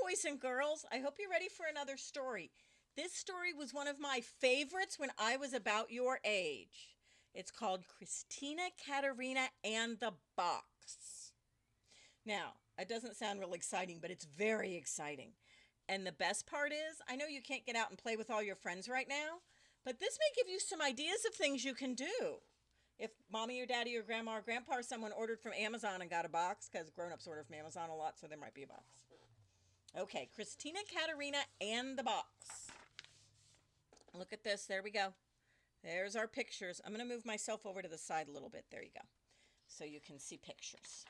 boys and girls. I hope you're ready for another story. This story was one of my favorites when I was about your age. It's called Christina Katerina and the Box. Now, it doesn't sound real exciting, but it's very exciting. And the best part is, I know you can't get out and play with all your friends right now, but this may give you some ideas of things you can do. If mommy or daddy or grandma or grandpa or someone ordered from Amazon and got a box, because grown-ups order from Amazon a lot, so there might be a box. Okay, Christina Katerina and the Box. Look at this. There we go. There's our pictures. I'm going to move myself over to the side a little bit. There you go. So you can see pictures.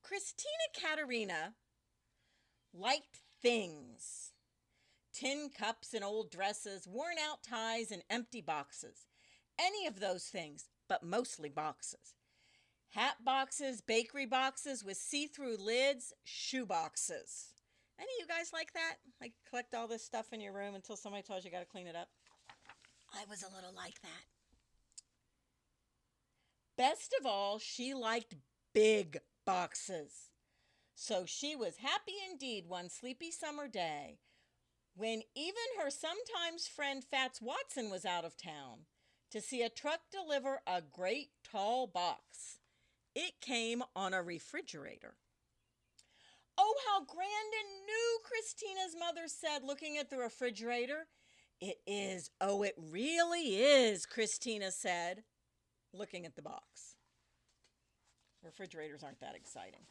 Christina Katerina liked things. Tin cups and old dresses, worn out ties and empty boxes. Any of those things, but mostly boxes. Hat boxes, bakery boxes with see-through lids, shoe boxes. Any of you guys like that? Like collect all this stuff in your room until somebody tells you got to clean it up? I was a little like that. Best of all, she liked big boxes. So she was happy indeed one sleepy summer day when even her sometimes friend Fats Watson was out of town to see a truck deliver a great tall box. It came on a refrigerator. Oh, how grand and new, Christina's mother said, looking at the refrigerator. It is. Oh, it really is, Christina said, looking at the box. Refrigerators aren't that exciting.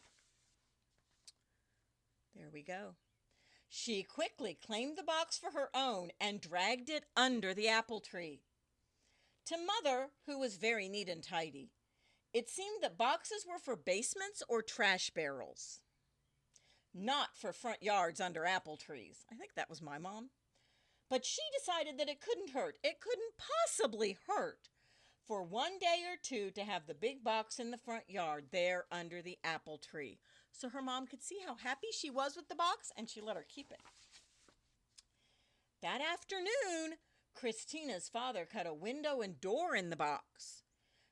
There we go. She quickly claimed the box for her own and dragged it under the apple tree. To Mother, who was very neat and tidy, it seemed that boxes were for basements or trash barrels, not for front yards under apple trees. I think that was my mom. But she decided that it couldn't hurt. It couldn't possibly hurt for one day or two to have the big box in the front yard there under the apple tree. So her mom could see how happy she was with the box, and she let her keep it. That afternoon, Christina's father cut a window and door in the box.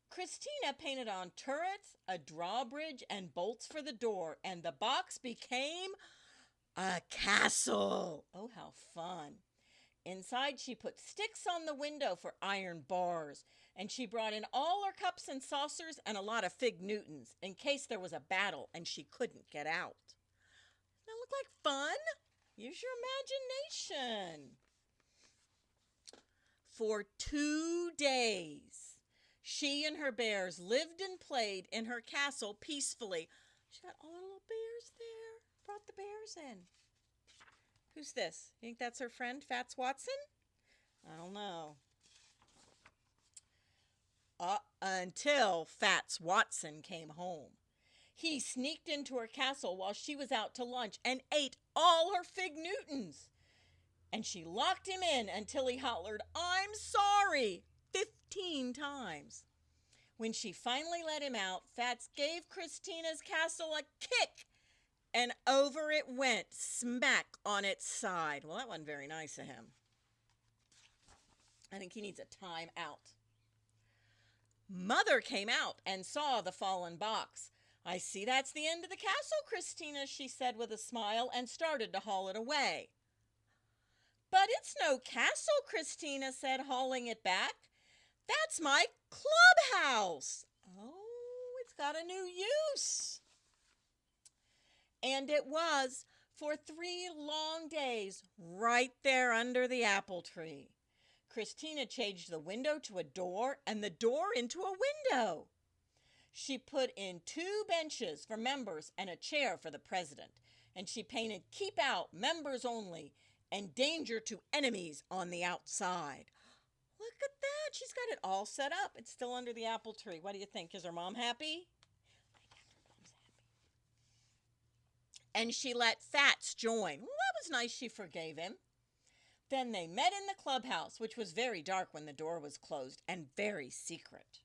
Christina painted on turrets, a drawbridge, and bolts for the door, and the box became a castle. Oh, how fun. Inside, she put sticks on the window for iron bars, and she brought in all her cups and saucers and a lot of fig Newtons in case there was a battle and she couldn't get out. Doesn't that look like fun? Use your imagination. For 2 days, she and her bears lived and played in her castle peacefully. She got all her little bears there. Brought the bears in. Who's this? You think that's her friend, Fats Watson? I don't know. Until Fats Watson came home. He sneaked into her castle while she was out to lunch and ate all her fig Newtons. And she locked him in until he hollered, "I'm sorry," 15 times. When she finally let him out, Fats gave Christina's castle a kick, and over it went, smack on its side. Well, that wasn't very nice of him. I think he needs a time out. Mother came out and saw the fallen box. "I see that's the end of the castle, Christina," she said with a smile, and started to haul it away. "But it's no castle," Christina said, hauling it back. "That's my clubhouse." Oh, it's got a new use. And it was for 3 long days right there under the apple tree. Christina changed the window to a door and the door into a window. She put in 2 benches for members and a chair for the president. And she painted "Keep Out, Members Only," and "Danger to Enemies" on the outside. Look at that. She's got it all set up. It's still under the apple tree. What do you think? Is her mom happy? And she let Fats join. Well, that was nice. She forgave him. Then they met in the clubhouse, which was very dark when the door was closed and very secret.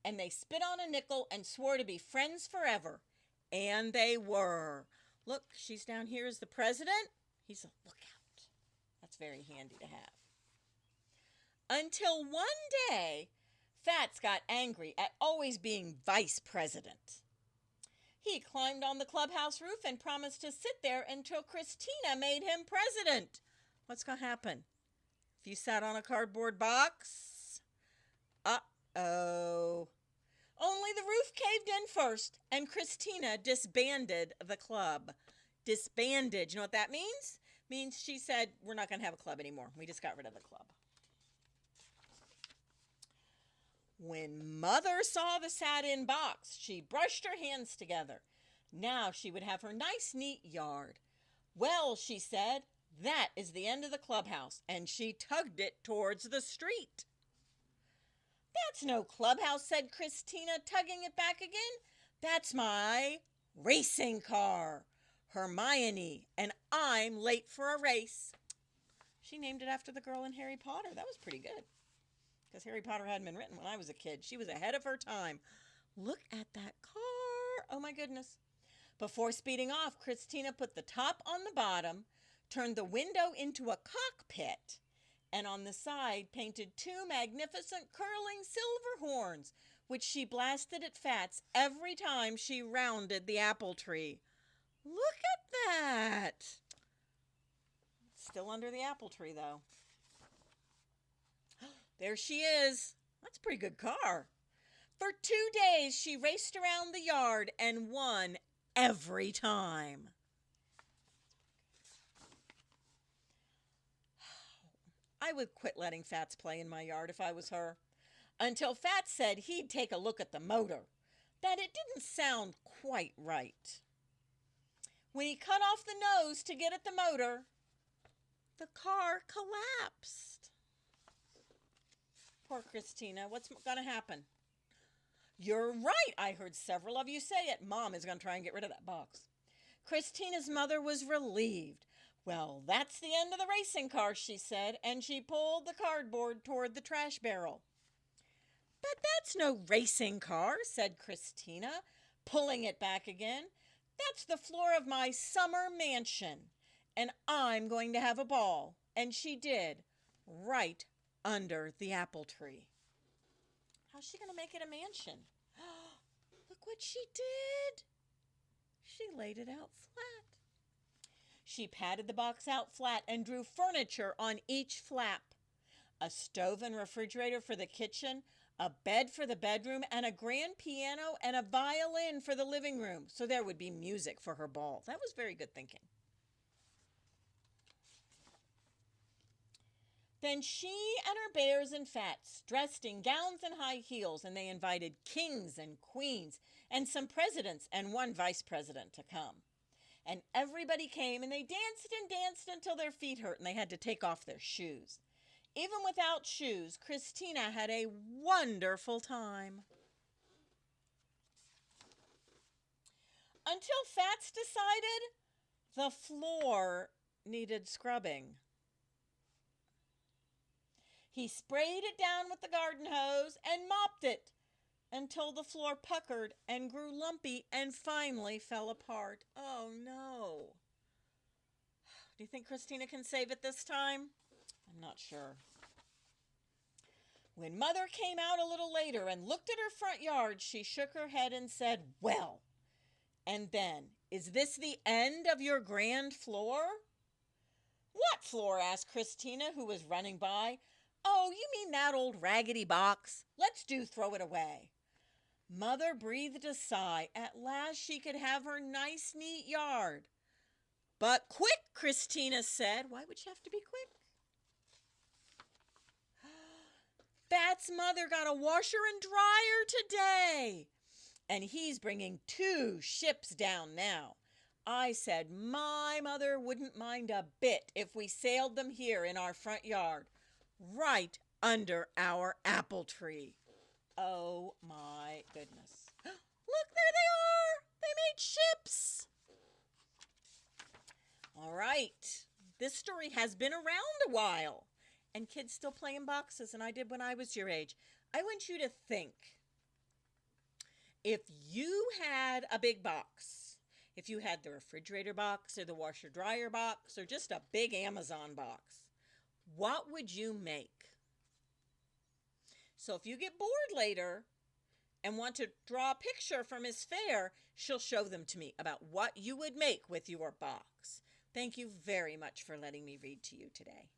And they spit on a nickel and swore to be friends forever. And they were. Look, she's down here as the president. He's a lookout. That's very handy to have. Until one day, Fats got angry at always being vice president. He climbed on the clubhouse roof and promised to sit there until Christina made him president. What's going to happen if you sat on a cardboard box? Uh-oh. Only the roof caved in first, and Christina disbanded the club. Disbanded. You know what that means? Means she said, we're not going to have a club anymore. We just got rid of the club. When Mother saw the sat-in box, she brushed her hands together. Now she would have her nice, neat yard. Well, she said, that is the end of the clubhouse, and she tugged it towards the street. That's no clubhouse, said Christina, tugging it back again. That's my racing car, Hermione, and I'm late for a race. She named it after the girl in Harry Potter. That was pretty good, because Harry Potter hadn't been written when I was a kid. She was ahead of her time. Look at that car. Oh, my goodness. Before speeding off, Christina put the top on the bottom, turned the window into a cockpit, and on the side painted two magnificent curling silver horns, which she blasted at Fats every time she rounded the apple tree. Look at that! Still under the apple tree, though. There she is. That's a pretty good car. For 2 days, she raced around the yard and won every time. I would quit letting Fats play in my yard if I was her, until Fats said he'd take a look at the motor, that it didn't sound quite right. When he cut off the nose to get at the motor, the car collapsed. Poor Christina, what's going to happen? You're right, I heard several of you say it. Mom is going to try and get rid of that box. Christina's mother was relieved. Well, that's the end of the racing car, she said, and she pulled the cardboard toward the trash barrel. But that's no racing car, said Christina, pulling it back again. That's the floor of my summer mansion, and I'm going to have a ball. And she did, right under the apple tree. How's she going to make it a mansion? Look what she did. She laid it out flat. She patted the box out flat and drew furniture on each flap. A stove and refrigerator for the kitchen, a bed for the bedroom, and a grand piano and a violin for the living room. So there would be music for her ball. That was very good thinking. Then she and her bears and Fats dressed in gowns and high heels, and they invited kings and queens and some presidents and one vice president to come. And everybody came, and they danced until their feet hurt, and they had to take off their shoes. Even without shoes, Christina had a wonderful time. Until Fats decided the floor needed scrubbing. He sprayed it down with the garden hose and mopped it until the floor puckered and grew lumpy and finally fell apart. Oh, no. Do you think Christina can save it this time? I'm not sure. When Mother came out a little later and looked at her front yard, she shook her head and said, well, and then, is this the end of your grand floor? What floor? Asked Christina, who was running by. Oh, you mean that old raggedy box? Let's throw it away. Mother breathed a sigh. At last she could have her nice, neat yard. But quick, Christina said. Why would she have to be quick? Fat's mother got a washer and dryer today, and he's bringing 2 ships down now. I said my mother wouldn't mind a bit if we sailed them here in our front yard, right under our apple tree. Oh, my goodness. Look, there they are. They made ships. All right. This story has been around a while, and kids still play in boxes, and I did when I was your age. I want you to think, if you had a big box, if you had the refrigerator box or the washer-dryer box or just a big Amazon box, what would you make? So if you get bored later, and want to draw a picture for Miss Fair, she'll show them to me about what you would make with your box. Thank you very much for letting me read to you today.